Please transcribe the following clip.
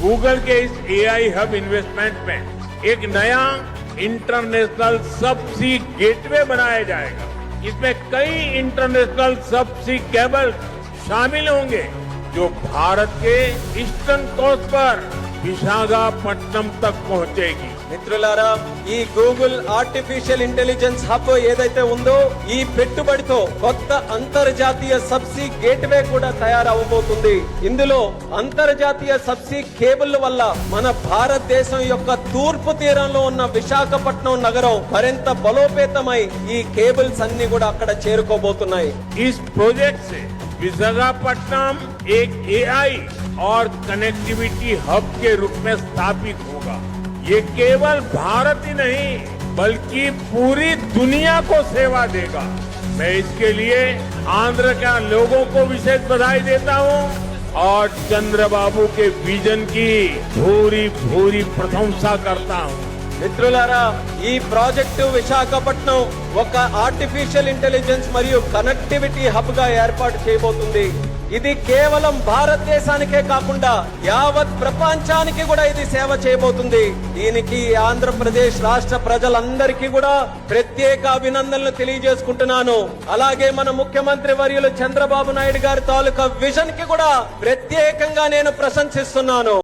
Google के इस AI hub investment में एक नया इंटरनेशनल सबसी गेटवे बनाया जाएगा। इसमें कई इंटरनेशनल सबसी केबल शामिल होंगे जो भारत के ईस्टर्न कोस्ट पर विशाखापट्टनम तक पहुंचेगी। మిత్రులారా, ఈ గూగుల్ ఆర్టిఫిషియల్ ఇంటెలిజెన్స్ హబ్ ఏదైతే ఉందో ఈ పెట్టుబడితో కొత్త అంతర్జాతీయ సబ్సీ గేట్వే కూడా తయారవబోతుంది. ఇందులో అంతర్జాతీయ సబ్సీ కేబుల్ వల్ల మన భారతదేశం యొక్క తూర్పు తీరంలో ఉన్న విశాఖపట్నం నగరం మరింత బలోపేతమై ఈ కేబుల్స్ అన్ని కూడా అక్కడ చేరుకోబోతున్నాయి. इस प्रोजेक्ट से विशाखापट्टनम एक एआई और कनेक्टिविटी हब के रूप में स्थापित होगा। ये केवल भारत ही नहीं बल्कि पूरी दुनिया को सेवा देगा। मैं इसके लिए आंध्र के लोगों को विशेष बधाई देता हूं और चंद्रबाबू के विजन की भूरी भूरी प्रशंसा करता हूं। మిత్రులారా, ఈ ప్రాజెక్టు విశాఖపట్నం ఒక ఆర్టిఫిషియల్ ఇంటెలిజెన్స్ మరియు కనెక్టివిటీ హబ్ గా ఏర్పాటు చేయబోతుంది. ఇది కేవలం భారతదేశానికే కాకుండా యావత్ ప్రపంచానికి కూడా ఇది సేవ చేయబోతుంది. దీనికి ఆంధ్రప్రదేశ్ రాష్ట్ర ప్రజలందరికీ కూడా ప్రత్యేక అభినందనలు తెలియజేసుకుంటున్నాను. అలాగే మన ముఖ్యమంత్రి వర్యులు చంద్రబాబు నాయుడు గారి తాలూకా విజన్ కి కూడా ప్రత్యేకంగా నేను ప్రశంసిస్తున్నాను.